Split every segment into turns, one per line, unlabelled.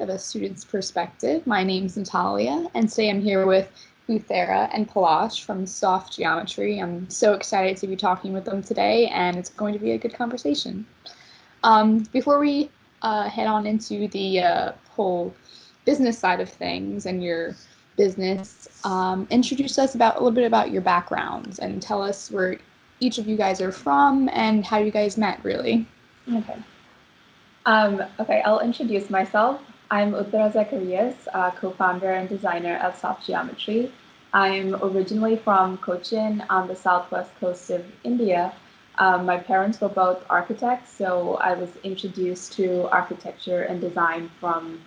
of a student's perspective. My name's Natalia, and today I'm here with Utthra and Palash from Soft Geometry. I'm so excited to be talking with them today, and it's going to be a good conversation. Before we head on into the whole business side of things and your business, introduce us a little bit about your backgrounds and tell us where each of you guys are from and how you guys met, really.
Okay. I'll introduce myself. I'm Utthra Zacharias, co-founder and designer at Soft Geometry. I'm originally from Cochin on the southwest coast of India. My parents were both architects, so I was introduced to architecture and design from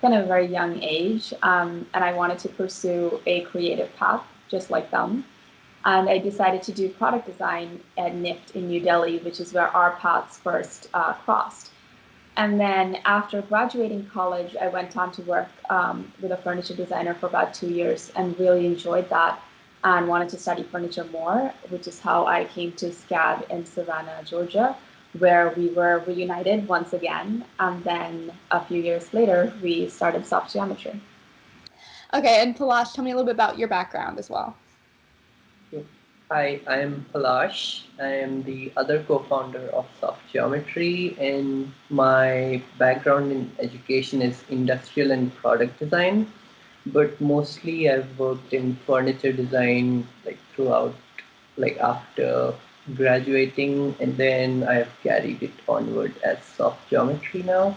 kind of a very young age, and I wanted to pursue a creative path just like them. And I decided to do product design at NIFT in New Delhi, which is where our paths first crossed. And then after graduating college, I went on to work with a furniture designer for about 2 years and really enjoyed that and wanted to study furniture more, which is how I came to SCAD in Savannah, Georgia, where we were reunited once again. And then a few years later, we started Soft Geometry.
Okay, and Palash, tell me a little bit about your background as well.
Hi, I'm Palash. I am the other co-founder of Soft Geometry, and my background in education is industrial and product design. But mostly I've worked in furniture design throughout, after graduating, and then I've carried it onward as Soft Geometry now.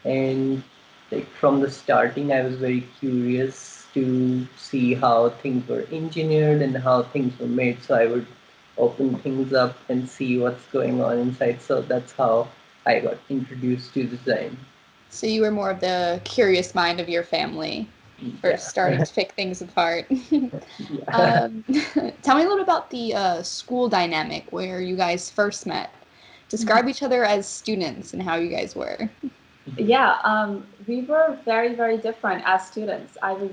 And from the starting, I was very curious to see how things were engineered and how things were made. So I would open things up and see what's going on inside. So that's how I got introduced to design.
So you were more of the curious mind of your family for starting to pick things apart. Tell me a little about the school dynamic where you guys first met. Describe each other as students and how you guys were.
Yeah, we were very, very different as students. I was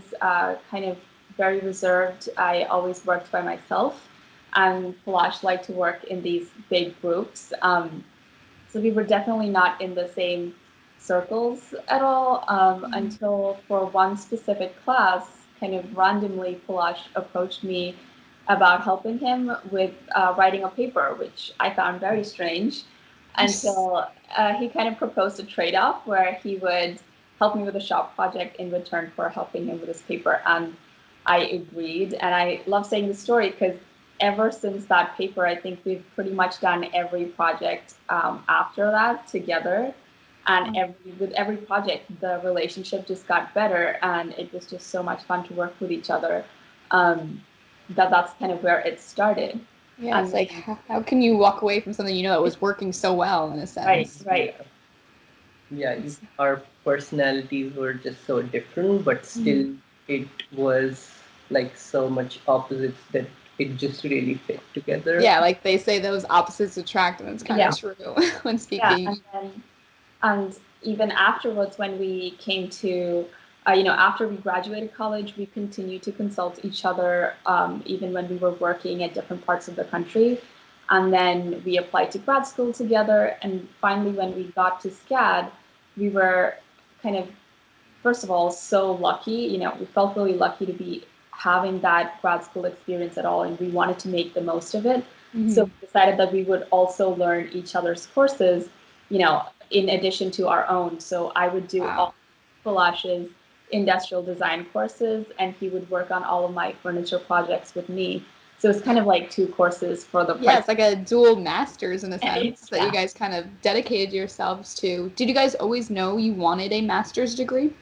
kind of very reserved. I always worked by myself, and Palash liked to work in these big groups. So we were definitely not in the same circles at all until for one specific class, kind of randomly, Palash approached me about helping him with writing a paper, which I found very strange until he kind of proposed a trade-off where he would help me with a shop project in return for helping him with his paper. And I agreed. And I love saying the story because ever since that paper, I think we've pretty much done every project after that together. And with every project, the relationship just got better. And it was just so much fun to work with each other. That's kind of where it started.
Yeah, it's like, how can you walk away from something you know that was working so well in a sense?
Right.
Yeah, our personalities were just so different, but still it was so much opposites that it just really fit together.
Yeah, like they say those opposites attract, and it's kind of true when speaking.
Yeah, and even afterwards, when we came to after we graduated college, we continued to consult each other, even when we were working at different parts of the country. And then we applied to grad school together. And finally, when we got to SCAD, we were kind of, first of all, so lucky. We felt really lucky to be having that grad school experience at all. And we wanted to make the most of it. So we decided that we would also learn each other's courses, in addition to our own. So I would do all Palash's industrial design courses, and he would work on all of my furniture projects with me. So it's kind of like 2 courses for the price.
Yeah, it's like a dual master's in a sense that you guys kind of dedicated yourselves to. Did you guys always know you wanted a master's degree?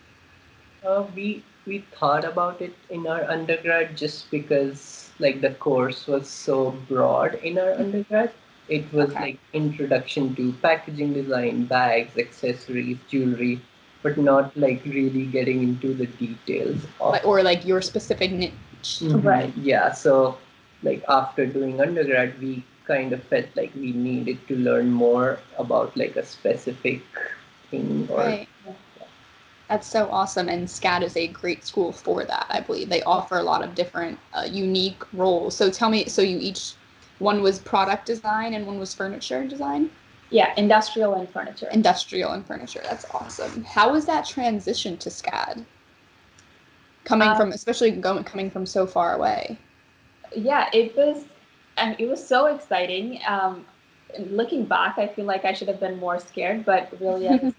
We thought about it in our undergrad just because the course was so broad in our undergrad. It was introduction to packaging design, bags, accessories, jewelry, but not really getting into the details of
or your specific niche.
Right.
Yeah, so after doing undergrad, we kind of felt like we needed to learn more about a specific thing.
Right. That's so awesome, and SCAD is a great school for that, I believe. They offer a lot of different unique roles. So tell me, so one was product design and one was furniture design?
Yeah, industrial and furniture.
Industrial and furniture. That's awesome. How was that transition to SCAD? Coming from, especially coming from so far away.
Yeah, it was, and it was so exciting. Looking back, I feel like I should have been more scared, but really I was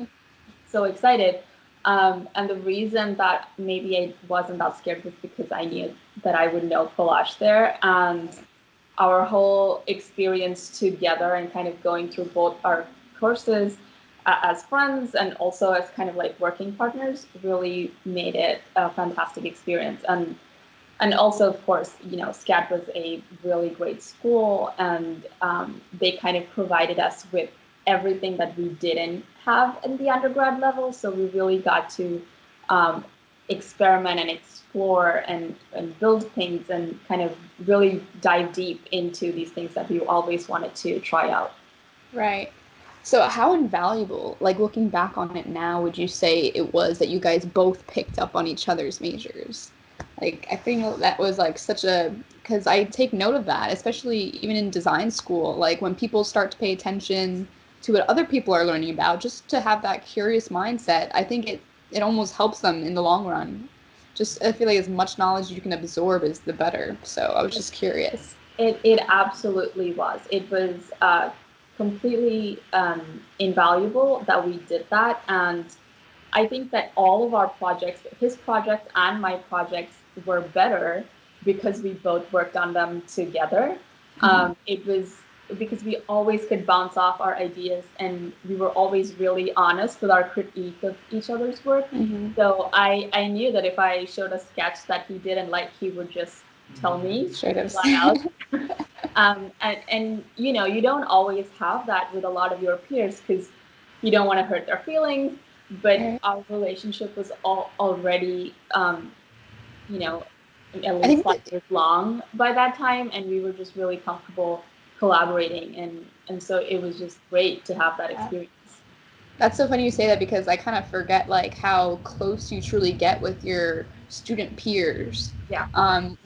so excited. And the reason that maybe I wasn't that scared was because I knew that I would know Palash there, and our whole experience together and kind of going through both our courses as friends and also as kind of like working partners really made it a fantastic experience. And also, of course, you know, SCAD was a really great school, and they kind of provided us with everything that we didn't have in the undergrad level. So we really got to experiment and explore and build things and kind of really dive deep into these things that we always wanted to try out.
Right. So how invaluable, like looking back on it now, would you say it was that you guys both picked up on each other's majors? Like, I think that was like such a, because I take note of that, especially even in design school, like when people start to pay attention to what other people are learning about, just to have that curious mindset, I think it almost helps them in the long run. Just, I feel like as much knowledge you can absorb is the better. So I was just curious.
It absolutely was. It was completely invaluable that we did that. And I think that all of our projects, his project and my projects, were better because we both worked on them together. It was because we always could bounce off our ideas and we were always really honest with our critique of each other's work. So I knew that if I showed a sketch that he didn't like, he would just tell me
Straight up.
flat out. And you know, you don't always have that with a lot of your peers because you don't want to hurt their feelings. But our relationship was already, you know, at
I
least
think
5 years long by that time, and we were just really comfortable collaborating, and so it was just great to have that experience.
that's so funny you say that because I kind of forget like how close you truly get with your student peers.
Yeah.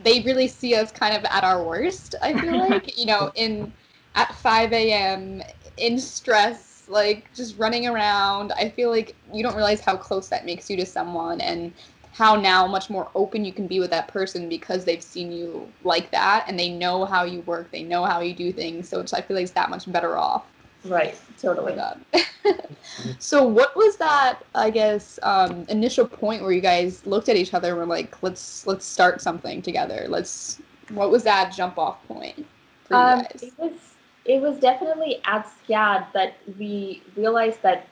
They really see us kind of at our worst, I feel like, you know, in at 5 a.m. in stress, like just running around. I feel like you don't realize how close that makes you to someone and how now much more open you can be with that person because they've seen you like that and they know how you work, they know how you do things. So it's, I feel like it's that much better off.
Right, totally.
So what was that, I guess, initial point where you guys looked at each other and were like, let's start something together. What was that jump off point for you guys?
It was definitely at SCAD that we realized that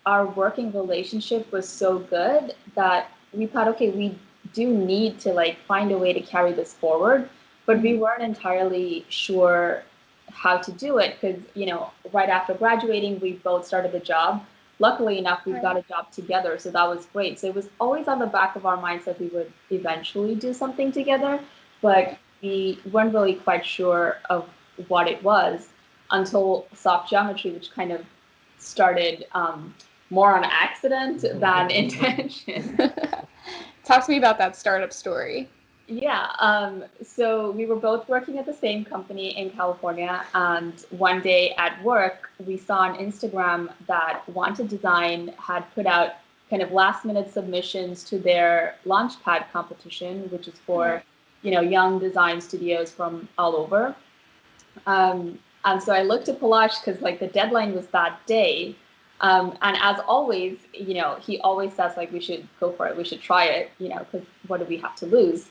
our working relationship was so good that we thought, okay, we do need to like find a way to carry this forward, but we weren't entirely sure how to do it because, you know, right after graduating, we both started a job. Luckily enough, we got a job together, so that was great. So it was always on the back of our minds that we would eventually do something together, but we weren't really quite sure of what it was until soft geometry, which kind of started more on accident than intention.
Talk to me about that startup story.
Yeah, so we were both working at the same company in California, and one day at work, we saw on Instagram that Wanted Design had put out kind of last-minute submissions to their Launchpad competition, which is for, you know, young design studios from all over. And so I looked at Palash because like the deadline was that day. And as always, you know, he always says like, we should go for it. We should try it, you know, because what do we have to lose?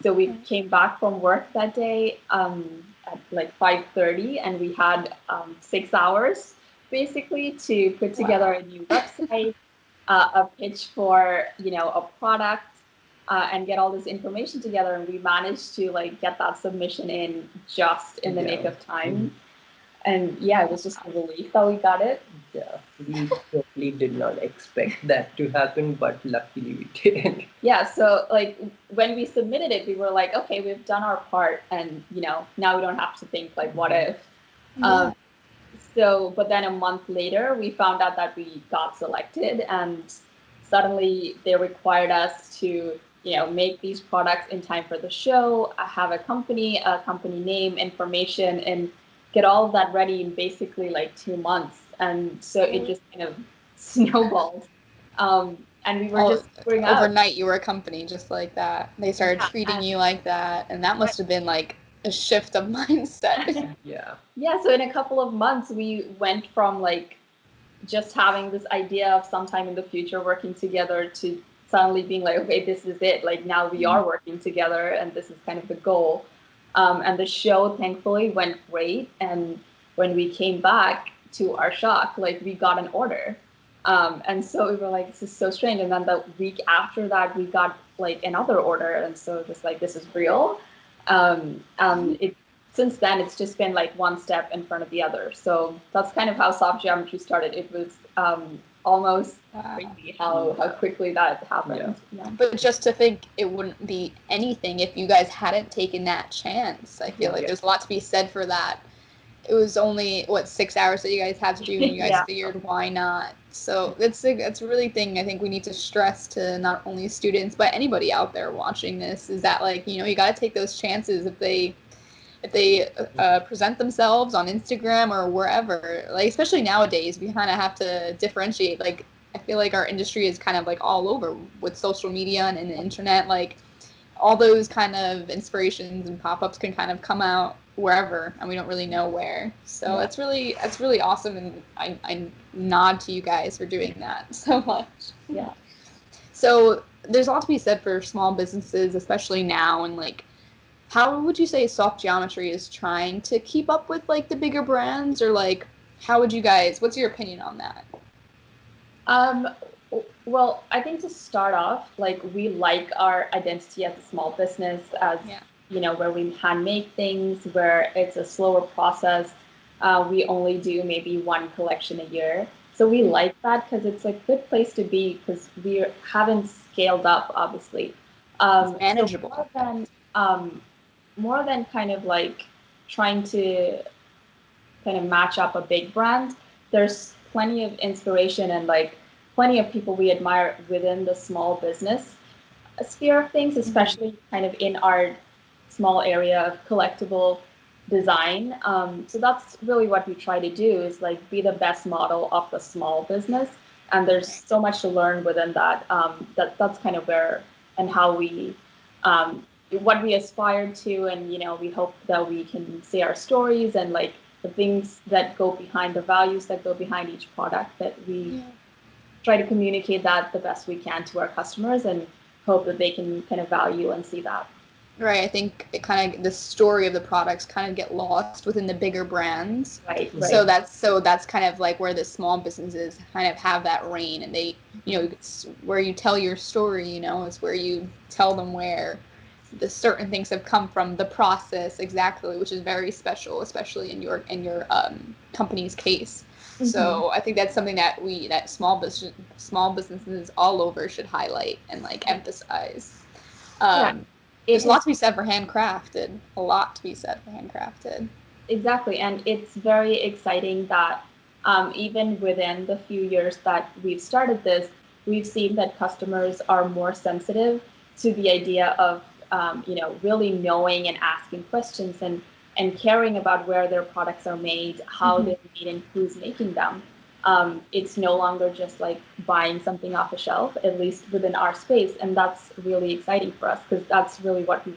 So we came back from work that day at like 5:30 and we had 6 hours basically to put together a new website, a pitch for, you know, a product, and get all this information together, and we managed to like get that submission in just in the nick of time. And yeah, it was just a relief that we got it.
Yeah, we totally did not expect that to happen, but luckily we did.
Yeah, so like when we submitted it, we were like, okay, we've done our part, and you know, now we don't have to think like, what if? So, but then a month later, we found out that we got selected, and suddenly they required us to, you know, make these products in time for the show, have a company name, information, and get all of that ready in basically like 2 months. and so it just kind of snowballed. And we were
Oh,
just figuring out.
overnight you were a company just like that. They started treating you like that, and that must have been like a shift of mindset.
Yeah.
Yeah, so in a couple of months, we went from like just having this idea of sometime in the future working together to suddenly being like, okay, this is it. Like now we are working together, and this is kind of the goal. And the show thankfully went great. And when we came back, to our shock, like we got an order. And so we were like, this is so strange. And then the week after that, we got like another order. And so it was like, this is real. It since then, it's just been like one step in front of the other. So that's kind of how soft geometry started. It was almost crazy how quickly that happened.
Yeah. But just to think it wouldn't be anything if you guys hadn't taken that chance. I feel like there's a lot to be said for that. It was only, 6 hours that you guys had to do, and you guys figured, why not? So that's a really thing I think we need to stress to not only students, but anybody out there watching this, is that, like, you got to take those chances if they present themselves on Instagram or wherever. Like, especially nowadays, we kind of have to differentiate. Like, I feel like our industry is kind of like all over with social media and the internet. Like, all those kind of inspirations and pop-ups can kind of come out wherever, and we don't really know where. So that's really awesome, and I nod to you guys for doing that so much.
Yeah.
So there's a lot to be said for small businesses, especially now, and like, how would you say soft geometry is trying to keep up with like the bigger brands, or like, how would you guys, what's your opinion on that?
Well, I think to start off, like, we like our identity as a small business, as where we handmade things, where it's a slower process. We only do maybe one collection a year. So we like that because it's a good place to be, because we haven't scaled up, obviously.
It's manageable.
So more than kind of like trying to kind of match up a big brand, there's plenty of inspiration and like plenty of people we admire within the small business sphere of things, especially kind of in our small area of collectible design. So that's really what we try to do, is like be the best model of the small business. And there's so much to learn within that. That's kind of where and how we what we aspire to, and we hope that we can say our stories and like the things that go behind, the values that go behind each product, that we try to communicate that the best we can to our customers, and hope that they can kind of value and see that.
Right. I think it kind of, the story of the products kind of get lost within the bigger brands.
Right.
So that's kind of like where the small businesses kind of have that reign, and they, it's where you tell your story, it's where you tell them where the certain things have come from, the process exactly, which is very special, especially in your company's case. So I think that's something that small businesses all over should highlight and like emphasize. There's a lot to be said for handcrafted. A lot to be said for handcrafted.
Exactly, and it's very exciting that even within the few years that we've started this, we've seen that customers are more sensitive to the idea of really knowing and asking questions, and caring about where their products are made, how they're made, and who's making them. It's no longer just like buying something off a shelf, at least within our space, and that's really exciting for us, because that's really what we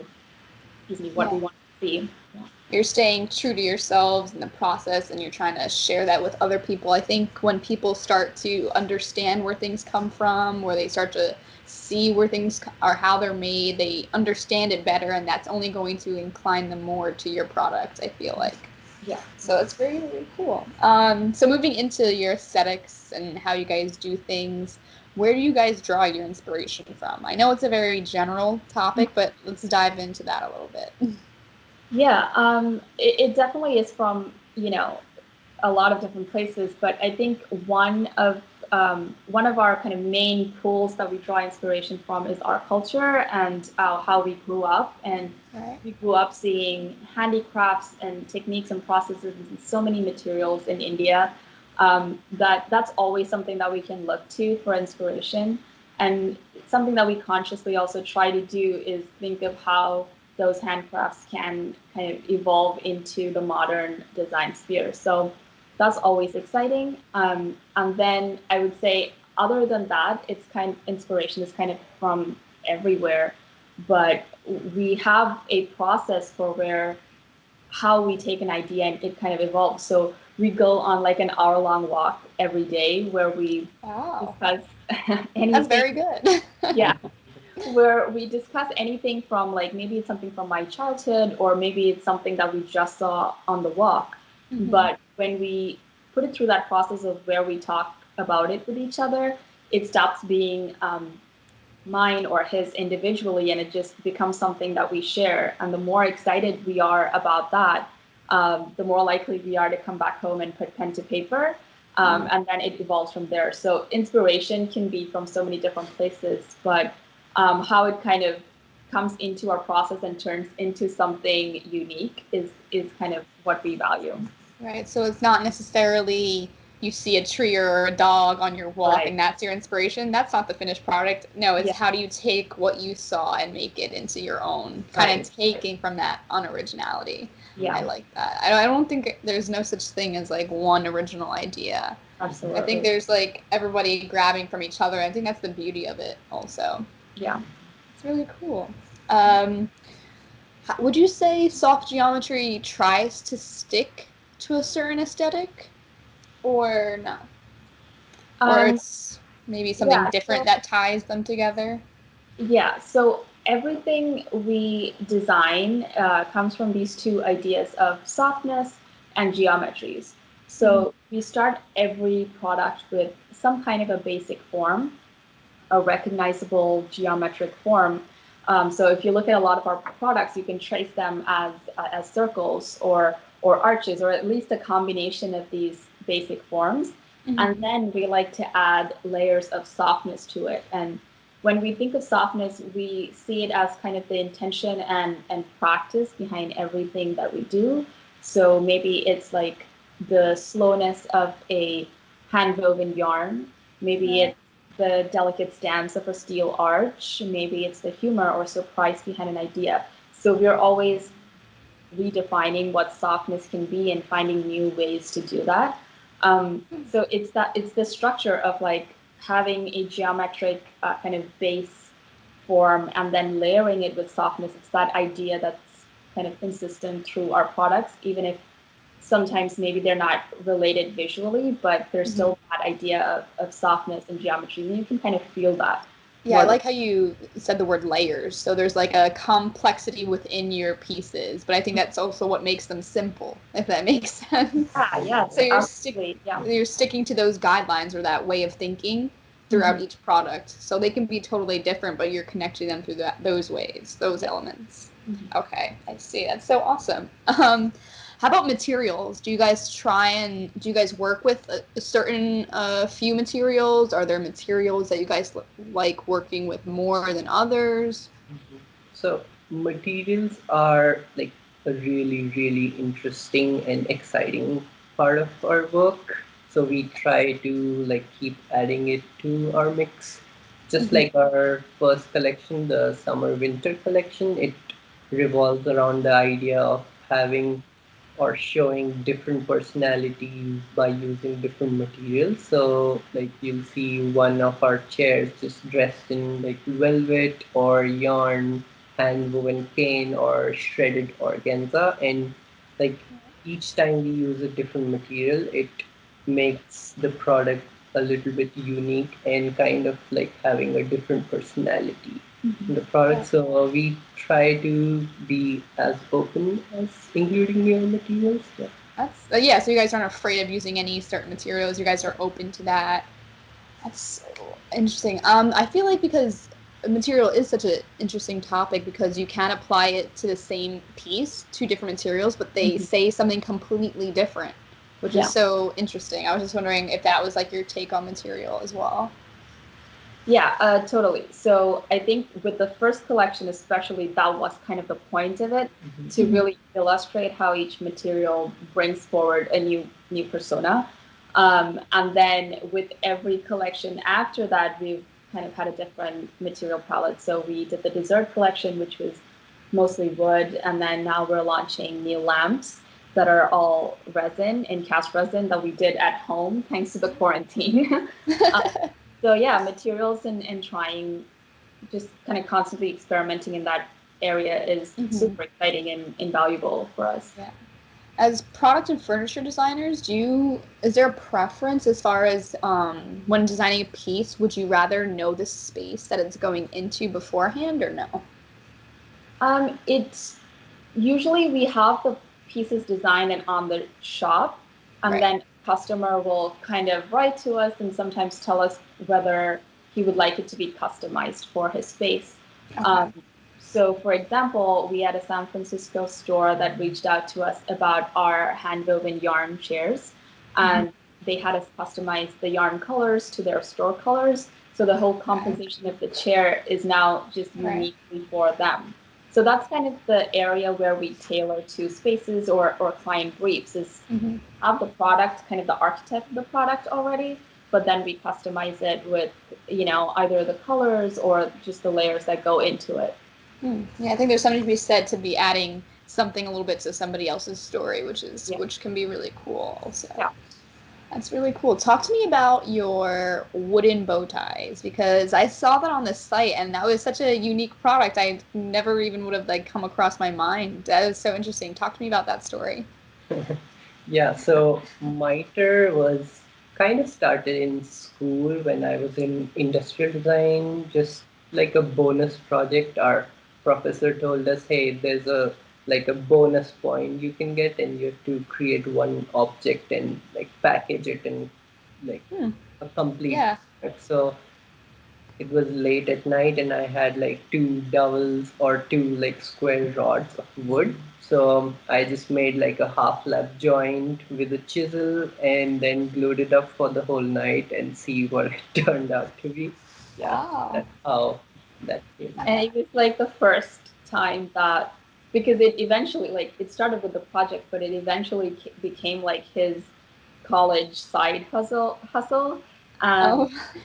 want to see. Yeah.
You're staying true to yourselves in the process, and you're trying to share that with other people. I think when people start to understand where things come from, where they start to see where things are, how they're made, they understand it better, and that's only going to incline them more to your product, I feel like.
Yeah.
So it's very, very cool. So moving into your aesthetics and how you guys do things, where do you guys draw your inspiration from? I know it's a very general topic, but let's dive into that a little bit.
Yeah, it definitely is from, a lot of different places, but I think one of our kind of main pools that we draw inspiration from is our culture and how we grew up. And we grew up seeing handicrafts and techniques and processes and so many materials in India, that's always something that we can look to for inspiration. And something that we consciously also try to do is think of how those handcrafts can kind of evolve into the modern design sphere. So that's always exciting. And then I would say, other than that, it's kind of inspiration is kind of from everywhere. But we have a process for how we take an idea and it kind of evolves. So we go on like an hour-long walk every day where we discuss anything.
That's very good.
Yeah. Where we discuss anything from, like, maybe it's something from my childhood, or maybe it's something that we just saw on the walk. But when we put it through that process of where we talk about it with each other, it stops being mine or his individually, and it just becomes something that we share. And the more excited we are about that, the more likely we are to come back home and put pen to paper. And then it evolves from there. So inspiration can be from so many different places, but how it kind of comes into our process and turns into something unique is kind of what we value.
Right. So it's not necessarily you see a tree or a dog on your walk and that's your inspiration. That's not the finished product. No, it's how do you take what you saw and make it into your own, kind of taking from that unoriginality. Yeah. I like that. I don't think there's no such thing as like one original idea.
Absolutely.
I think there's like everybody grabbing from each other. I think that's the beauty of it also.
Yeah.
It's really cool. Would you say soft geometry tries to stick to a certain aesthetic, or no? Or it's maybe something different that ties them together?
Yeah, so everything we design comes from these two ideas of softness and geometries. So we start every product with some kind of a basic form, a recognizable geometric form. So if you look at a lot of our products, you can trace them as circles or arches, or at least a combination of these basic forms. And then we like to add layers of softness to it. And when we think of softness, we see it as kind of the intention and practice behind everything that we do. So maybe it's like the slowness of a hand-woven yarn. Maybe it's the delicate stance of a steel arch. Maybe it's the humor or surprise behind an idea. So we're always redefining what softness can be and finding new ways to do that. So it's the structure of like having a geometric kind of base form and then layering it with softness. It's that idea that's kind of consistent through our products, even if sometimes maybe they're not related visually, but there's still that idea of softness and geometry, and you can kind of feel that.
Yeah, I like how you said the word layers. So there's like a complexity within your pieces, but I think that's also what makes them simple, if that makes sense.
Yeah.
So you're sticking to those guidelines or that way of thinking throughout each product. So they can be totally different, but you're connecting them through those ways, those elements. Okay, I see. That's so awesome. How about materials? Do you guys work with a certain few materials? Are there materials that you guys like working with more than others?
So materials are like a really, really interesting and exciting part of our work. So we try to like keep adding it to our mix. Just like our first collection, the summer winter collection, it revolves around the idea of having or showing different personalities by using different materials. So like you'll see one of our chairs just dressed in like velvet or yarn, hand woven cane or shredded organza, and like each time we use a different material, it makes the product a little bit unique and kind of like having a different personality in the product. So we try to be as open as including new materials.
That's so you guys aren't afraid of using any certain materials. You guys are open to that. That's so interesting. I feel like because material is such an interesting topic because you can apply it to the same piece, two different materials, but they say something completely different, which is so interesting. I was just wondering if that was like your take on material as well.
Yeah, totally. So I think with the first collection, especially, that was kind of the point of it, to really illustrate how each material brings forward a new persona. And then with every collection after that, we've kind of had a different material palette. So we did the dessert collection, which was mostly wood, and then now we're launching new lamps. that are all resin and cast resin that we did at home thanks to the quarantine. So yeah, materials and trying, just kind of constantly experimenting in that area is super exciting and invaluable for us.
Yeah. As product and furniture designers, is there a preference as far as when designing a piece, would you rather know the space that it's going into beforehand or no?
It's usually we have the pieces designed and on the shop, and
Right.
then customer will kind of write to us and sometimes tell us whether he would like it to be customized for his space.
Okay.
So for example, we had a San Francisco store that reached out to us about our hand-woven yarn chairs, and they had us customize the yarn colors to their store colors. So the whole composition of the chair is now just uniquely for them. So that's kind of the area where we tailor to spaces or client briefs, is have the product, kind of the archetype of the product already, but then we customize it with, either the colors or just the layers that go into it.
Yeah, I think there's something to be said to be adding something a little bit to somebody else's story, which can be really cool also.
Yeah.
That's really cool. Talk to me about your wooden bow ties, because I saw that on the site and that was such a unique product. I never even would have come across my mind. That was so interesting. Talk to me about that story.
Yeah, so MITRE was kind of started in school when I was in industrial design, just like a bonus project. Our professor told us, hey, there's a bonus point you can get, and you have to create one object and package it and like a complete.
Yeah.
So it was late at night and I had two dowels or two square rods of wood. So I just made a half lap joint with a chisel and then glued it up for the whole night and see what it turned out to be. Yeah,
Wow.
that's how that came.
And it was the first time that, because it eventually, it started with the project, but it eventually became his college side hustle.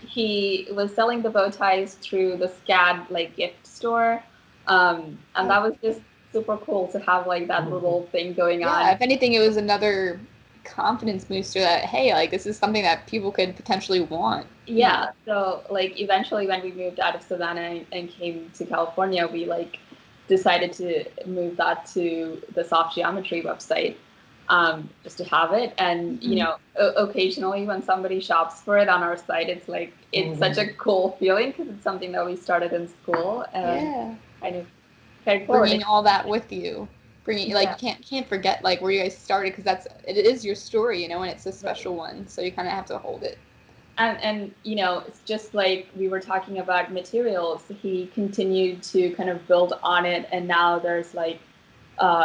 He was selling the bow ties through the SCAD gift store. And that was just super cool to have that little thing going on.
Yeah, if anything, it was another confidence booster that, hey, this is something that people could potentially want.
Yeah. So eventually when we moved out of Savannah and came to California, we decided to move that to the Soft Geometry website, just to have it. And occasionally when somebody shops for it on our site, it's such a cool feeling because it's something that we started in school and kind of carried forward.
Bringing all that with you. Bringing you can't forget where you guys started, because it is your story, and it's a special one, so you kind of have to hold it.
And it's just like we were talking about materials. He continued to kind of build on it, and now there's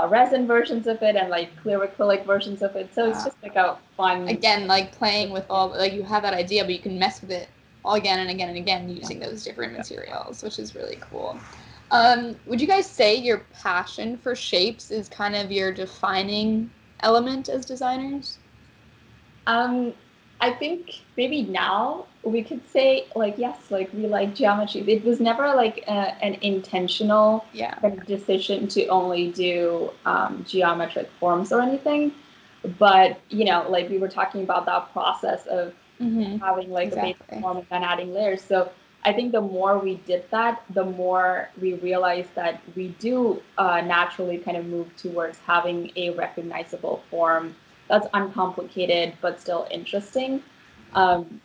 resin versions of it and clear acrylic versions of it. So it's just a fun.
Again, playing with all, you have that idea, but you can mess with it all again and again and again using those different materials, which is really cool. Would you guys say your passion for shapes is kind of your defining element as designers?
I think maybe now we could say yes, we like geometry. It was never an intentional kind of decision to only do geometric forms or anything. But we were talking about that process of having a basic form and then adding layers. So I think the more we did that, the more we realized that we do naturally kind of move towards having a recognizable form that's uncomplicated but still interesting. And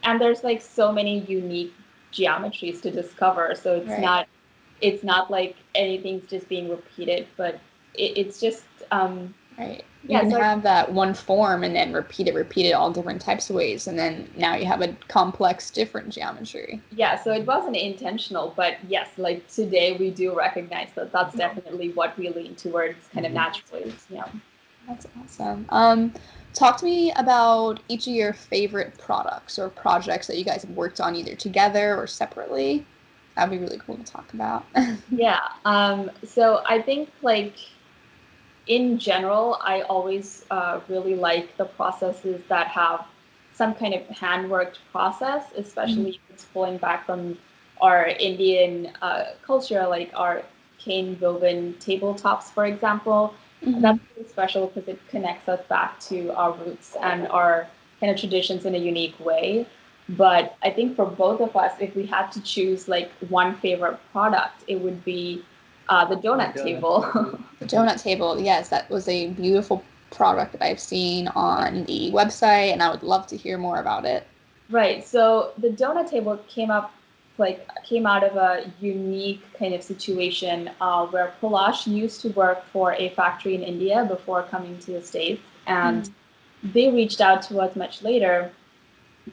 there's so many unique geometries to discover. So it's not like anything's just being repeated, but it's just
right. You can have that one form and then repeat it all different types of ways, and then now you have a complex, different geometry.
Yeah, so it wasn't intentional, but yes, today we do recognize that that's definitely what we lean towards kind of naturally. Yeah.
That's awesome. Talk to me about each of your favorite products or projects that you guys have worked on either together or separately. That'd be really cool to talk about.
Yeah. So I think in general, I always really like the processes that have some kind of hand-worked process, especially if it's pulling back from our Indian culture, like our cane woven tabletops, for example. And that's really special because it connects us back to our roots and our kind of traditions in a unique way. But I think for both of us, if we had to choose like one favorite product, it would be the donut table.
The donut table, yes, that was a beautiful product that I've seen on the website, and I would love to hear more about it.
Right. So the donut table came out of a unique kind of situation where Palash used to work for a factory in India before coming to the States, and they reached out to us much later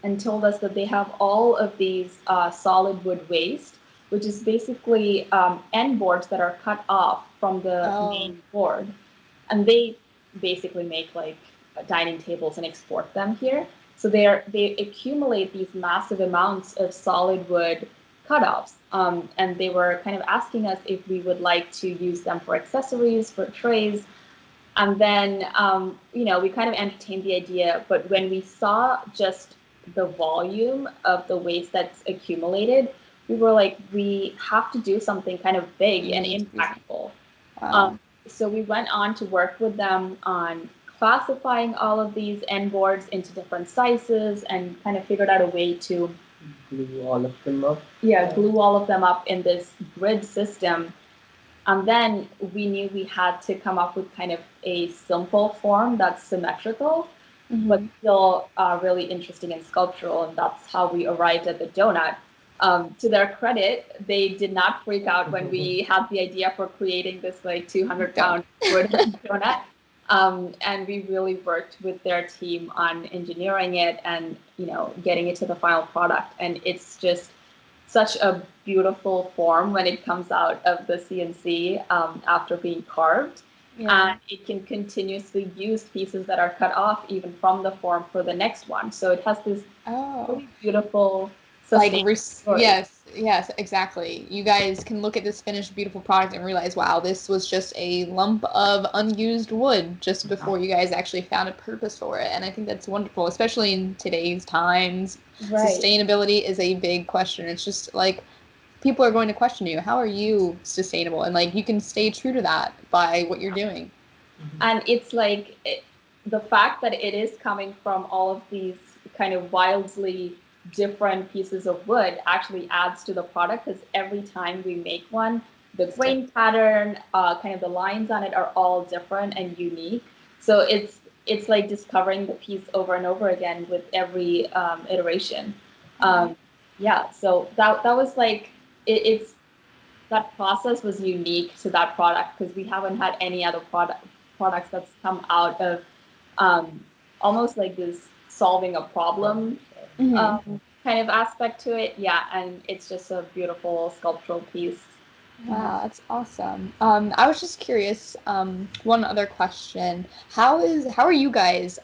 and told us that they have all of these solid wood waste, which is basically end boards that are cut off from the main board, and they basically make like dining tables and export them here. So they accumulate these massive amounts of solid wood cutoffs, and they were kind of asking us if we would like to use them for accessories, for trays. And then, we kind of entertained the idea, but when we saw just the volume of the waste that's accumulated, we were like, we have to do something kind of big and impactful.
Wow.
So we went on to work with them on classifying all of these end boards into different sizes and kind of figured out a way to
glue all of them up.
Yeah, glue all of them up in this grid system. And then we knew we had to come up with kind of a simple form that's symmetrical, but still really interesting and sculptural. And that's how we arrived at the donut. To their credit, they did not freak out when we had the idea for creating this like 200-pound wood donut. And we really worked with their team on engineering it and getting it to the final product. And it's just such a beautiful form when it comes out of the CNC after being carved.
Yeah.
And it can continuously use pieces that are cut off even from the form for the next one. So it has this really beautiful,
yes, exactly. You guys can look at this finished beautiful product and realize, wow, this was just a lump of unused wood just before you guys actually found a purpose for it. And I think that's wonderful, especially in today's times.
Right.
Sustainability is a big question. It's just like people are going to question you. How are you sustainable? And like you can stay true to that by what you're doing.
And it's like the fact that it is coming from all of these kind of wildly different pieces of wood actually adds to the product, because every time we make one, the grain pattern, kind of the lines on it are all different and unique. So it's like discovering the piece over and over again with every iteration. Yeah, so that was like it's that process was unique to that product because we haven't had any other products that's come out of almost like this solving a problem kind of aspect to it. Yeah, and it's just a beautiful sculptural piece.
Wow, that's awesome. I was just curious, one other question. How are you guys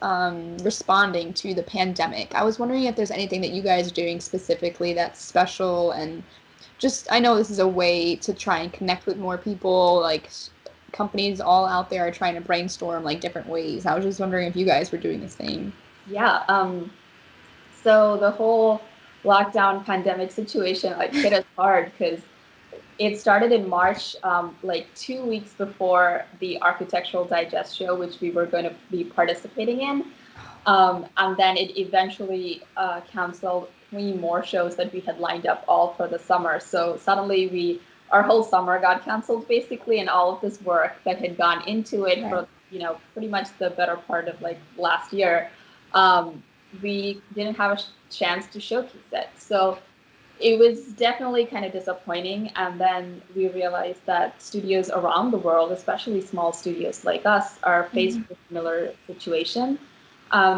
responding to the pandemic? I was wondering if there's anything that you guys are doing specifically that's special, and just I know this is a way to try and connect with more people, like companies all out there are trying to brainstorm like different ways. I was just wondering if you guys were doing the same.
Yeah, so the whole lockdown pandemic situation like hit us hard because it started in March, like 2 weeks before the Architectural Digest show, which we were going to be participating in. And then it eventually canceled 3 more shows that we had lined up all for the summer. So suddenly our whole summer got canceled basically, and all of this work that had gone into it for, pretty much the better part of like last year, we didn't have a chance to showcase it. So it was definitely kind of disappointing. And then we realized that studios around the world, especially small studios like us, are faced with a similar situation.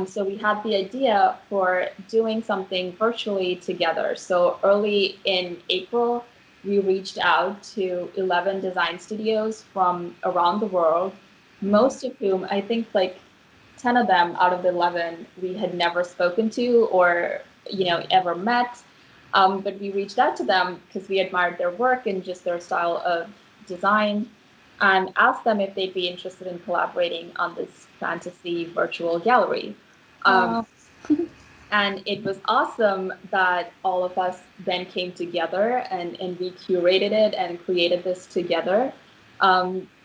So we had the idea for doing something virtually together. So early in April, we reached out to 11 design studios from around the world, most of whom, I think like 10 of them out of the 11 we had never spoken to or, ever met. But we reached out to them because we admired their work and just their style of design, and asked them if they'd be interested in collaborating on this fantasy virtual gallery. And it was awesome that all of us then came together and we curated it and created this together.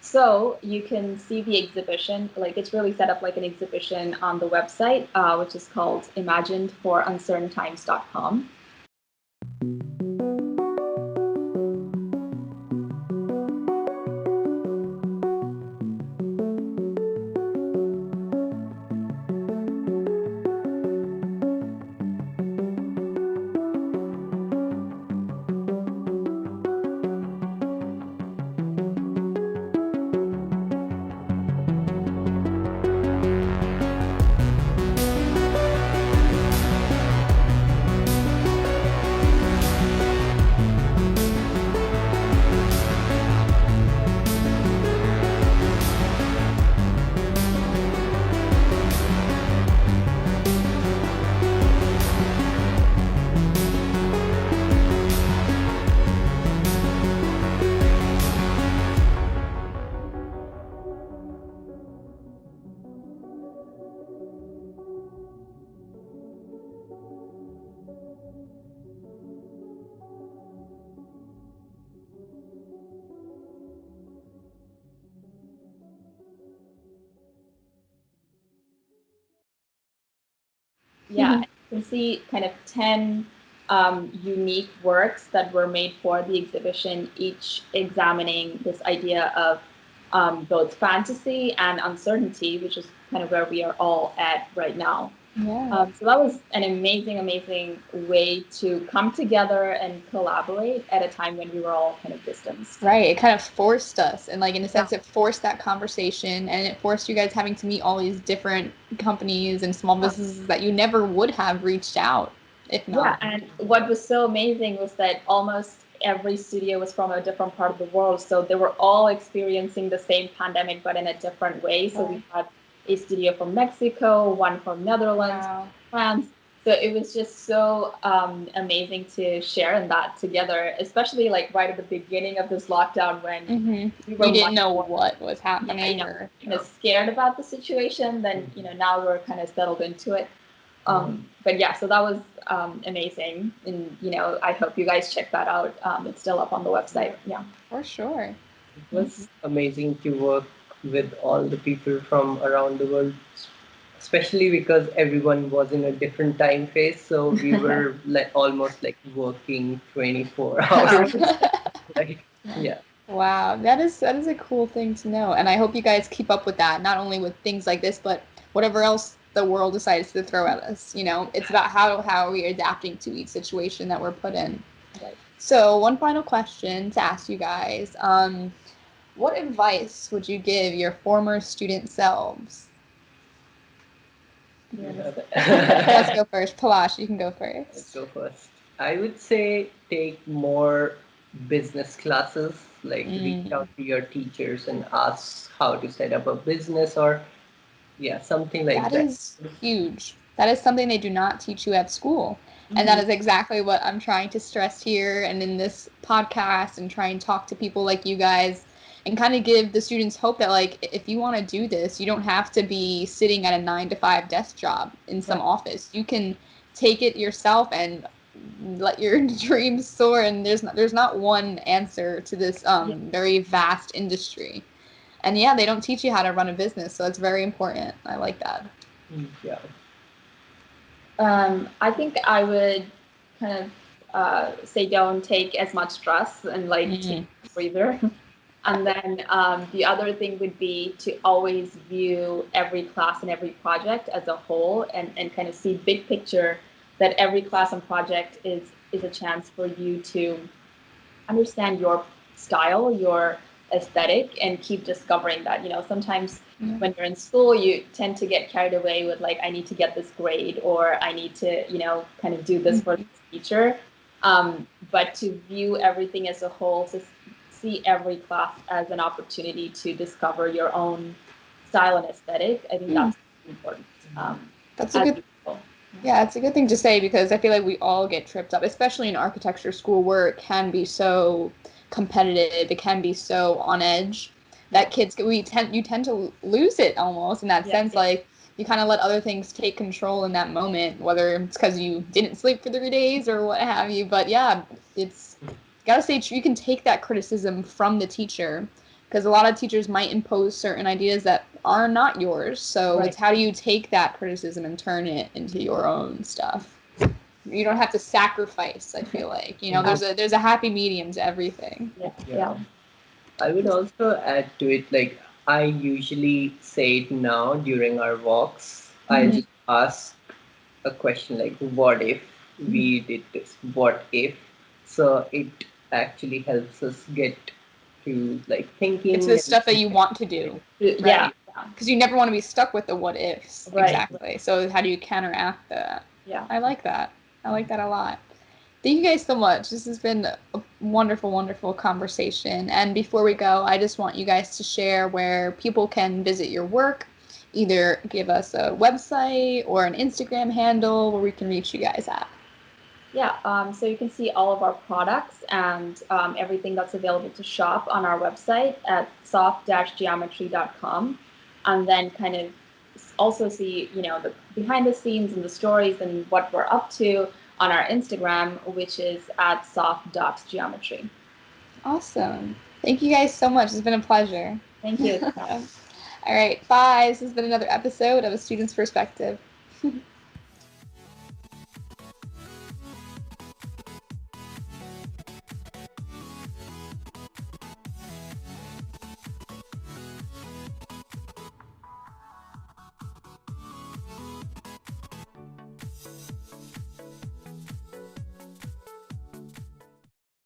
So you can see the exhibition, like it's really set up like an exhibition on the website, which is called imaginedforuncertaintimes.com. Yeah, you can see kind of 10 unique works that were made for the exhibition, each examining this idea of both fantasy and uncertainty, which is kind of where we are all at right now.
Yeah.
So that was an amazing way to come together and collaborate at a time when we were all kind of distanced.
Right. It kind of forced us, and like in a sense, it forced that conversation, and it forced you guys having to meet all these different companies and small businesses that you never would have reached out if not.
Yeah, and what was so amazing was that almost every studio was from a different part of the world, so they were all experiencing the same pandemic, but in a different way. So we had a studio from Mexico, one from Netherlands, France. So it was just so amazing to share in that together, especially like right at the beginning of this lockdown when we were
You didn't know what was happening,
or kind of scared about the situation. Then now we're kind of settled into it. But yeah, so that was amazing, and I hope you guys check that out. It's still up on the website. Yeah,
for sure.
It was amazing to work with all the people from around the world, especially because everyone was in a different time phase. So we were almost like working 24 hours. Yeah.
Wow, that is a cool thing to know, and I hope you guys keep up with that. Not only with things like this, but whatever else the world decides to throw at us. It's about how are we adapting to each situation that we're put in.
Right.
So one final question to ask you guys: what advice would you give your former student selves? Let's go first. Palash, you can go first.
Let's go first. I would say take more business classes, like reach out to your teachers and ask how to set up a business or something like that.
That is huge. That is something they do not teach you at school. And that is exactly what I'm trying to stress here and in this podcast, and try and talk to people like you guys and kind of give the students hope that, like, if you want to do this, you don't have to be sitting at a 9-to-5 desk job in some office. You can take it yourself and let your dreams soar. And there's not one answer to this very vast industry. And yeah, they don't teach you how to run a business, so that's very important. I like that.
Yeah.
I think I would kind of say don't take as much stress and take a breather. And then the other thing would be to always view every class and every project as a whole, and kind of see big picture, that every class and project is a chance for you to understand your style, your aesthetic, and keep discovering that. Sometimes when you're in school, you tend to get carried away with I need to get this grade, or I need to, kind of do this for the teacher. But to view everything as a whole, to see every class as an opportunity to discover your own style and aesthetic, I think that's important.
That's a good. Yeah, it's a good thing to say, because I feel like we all get tripped up, especially in architecture school, where it can be so competitive, it can be so on edge, that you tend to lose it almost in that sense. Like, you kind of let other things take control in that moment, whether it's because you didn't sleep for 3 days or what have you. But yeah, it's gotta say, you can take that criticism from the teacher, because a lot of teachers might impose certain ideas that are not yours. So it's how do you take that criticism and turn it into your own stuff? You don't have to sacrifice, I feel like. There's a happy medium to everything.
Yeah. I would also add to it, like, I usually say it now during our walks. I just ask a question like, what if we did this? What if? So it actually helps us get to like thinking.
It's the stuff that you want to do.
Yeah.
Because you never want to be stuck with the what ifs.
Right.
Exactly. So how do you counteract that?
Yeah.
I like that. I like that a lot. Thank you guys so much. This has been a wonderful, wonderful conversation. And before we go, I just want you guys to share where people can visit your work. Either give us a website or an Instagram handle where we can reach you guys at.
Yeah, so you can see all of our products and everything that's available to shop on our website at soft-geometry.com, and then kind of also see, the behind the scenes and the stories and what we're up to on our Instagram, which is at soft.geometry.
Awesome. Thank you guys so much. It's been a pleasure.
Thank you.
All right, bye. This has been another episode of A Student's Perspective.